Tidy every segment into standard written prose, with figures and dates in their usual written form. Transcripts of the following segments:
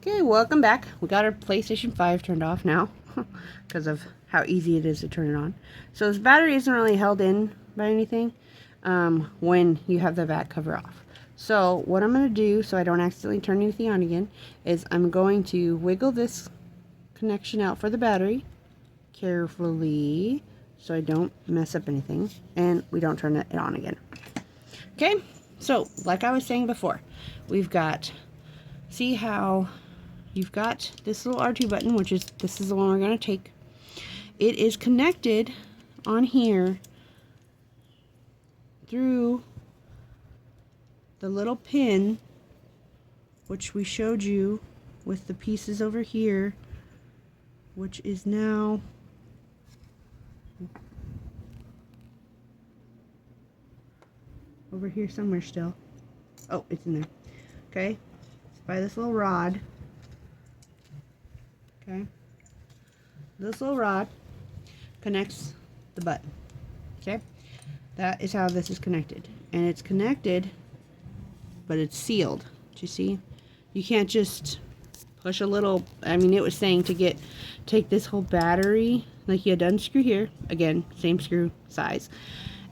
Okay, welcome back. We got our PlayStation 5 turned off now because of how easy it is to turn it on. So this battery isn't really held in by anything when you have the back cover off. So what I'm going to do so I don't accidentally turn anything on again is I'm going to wiggle this connection out for the battery carefully so I don't mess up anything and we don't turn it on again. Okay, so like I was saying before, we've got, see how you've got this little R2 button, which is, this is the one we're going to take. It is connected on here through the little pin, which we showed you with the pieces over here, which is now over here somewhere still. Oh, it's in there. Okay, it's by this little rod. Okay, this little rod connects the button. Okay, that is how this is connected, and it's connected, but it's sealed. Do you see? You can't just push a little. I mean, it was saying to take this whole battery, like you had to unscrew here again, same screw size,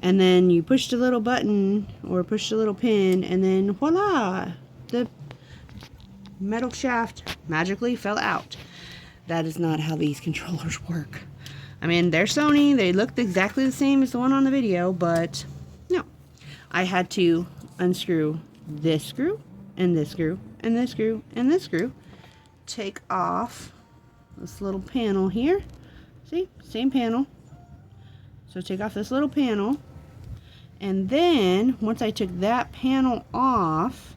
and then you push the little button or push the little pin, and then voila, the metal shaft magically fell out. That is not how these controllers work. I mean, they're Sony, they looked exactly the same as the one on the video, but no. I had to unscrew this screw, and this screw, and this screw, and this screw. Take off this little panel here. See, same panel. So take off this little panel, and then once I took that panel off,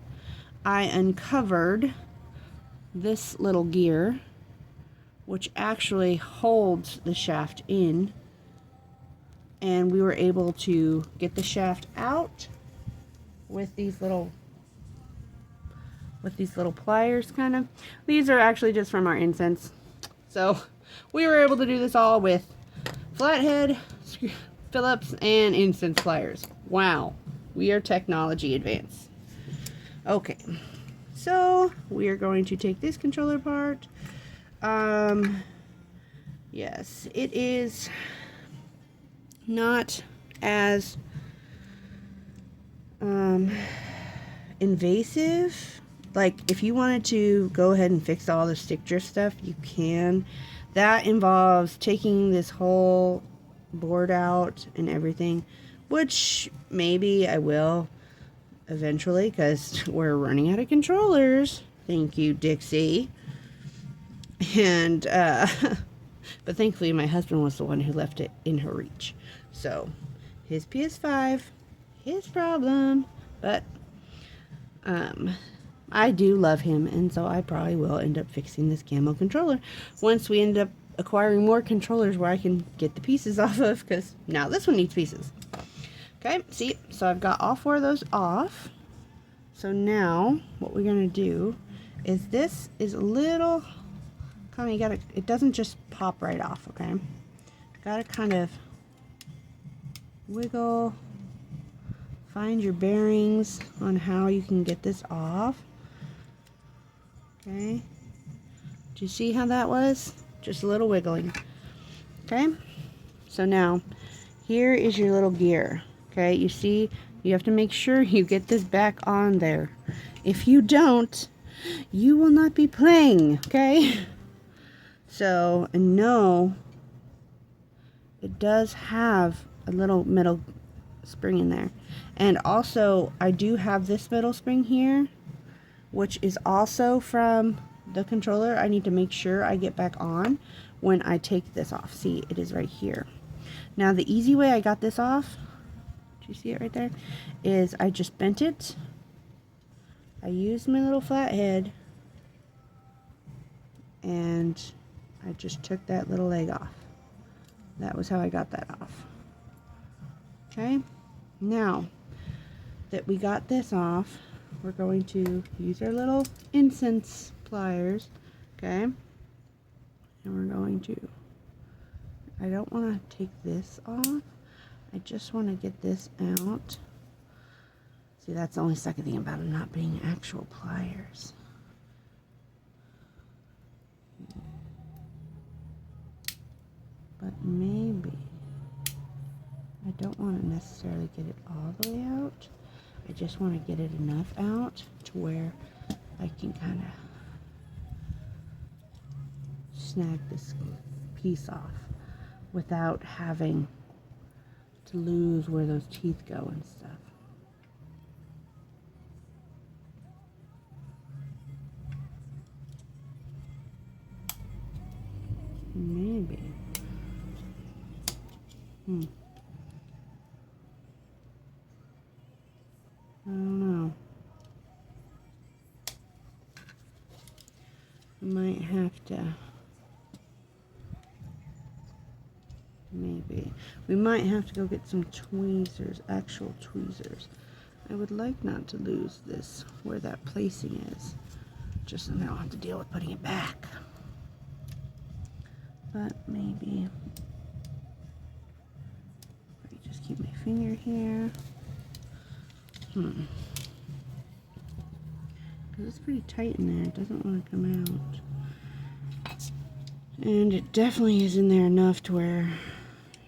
I uncovered this little gear, which actually holds the shaft in, and we were able to get the shaft out with these little pliers, kind of. These are actually just from our incense, so we were able to do this all with flathead, Phillips, and incense pliers. Wow, we are technology advanced. Okay, so we are going to take this controller apart. Yes, it is not as invasive. Like, if you wanted to go ahead and fix all the stick drift stuff, you can. That involves taking this whole board out and everything, which maybe I will eventually, because we're running out of controllers. Thank you, Dixie. And but thankfully my husband was the one who left it in her reach, so his PS5, his problem. But I do love him, and so I probably will end up fixing this camo controller once we end up acquiring more controllers where I can get the pieces off of, because now this one needs pieces. Okay, see, so I've got all four of those off. So now what we're gonna do is, this is a little kind of, you gotta, it doesn't just pop right off, okay? Gotta kind of wiggle, find your bearings on how you can get this off. Okay, do you see how that was? Just a little wiggling. Okay, so now here is your little gear. Okay, you see, you have to make sure you get this back on there. If you don't, you will not be playing, okay? So, and no, it does have a little metal spring in there. And also, I do have this metal spring here, which is also from the controller. I need to make sure I get back on when I take this off. See, it is right here. Now, the easy way I got this off, do you see it right there, is I just bent it. I used my little flathead, and I just took that little leg off. That was how I got that off. Okay, now that we got this off, we're going to use our little incense pliers, okay? And we're going to, I don't want to take this off. I just want to get this out. See, that's the only second thing about them not being actual pliers. but maybe I don't want to necessarily get it all the way out. I just want to get it enough out to where I can kind of snag this piece off without having to lose where those teeth go and stuff. Maybe. I don't know. I might have to. Maybe. We might have to go get some tweezers, actual tweezers. I would like not to lose this, where that placing is. Just so I don't have to deal with putting it back. But maybe. Let me just keep my finger here. Because it's pretty tight in there. It doesn't want to come out. And it definitely is in there enough to where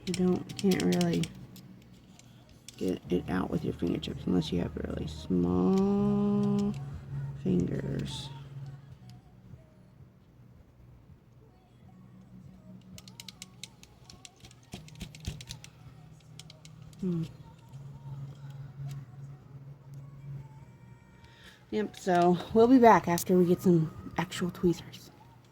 you can't really get it out with your fingertips unless you have really small fingers. Yep, so we'll be back after we get some actual tweezers.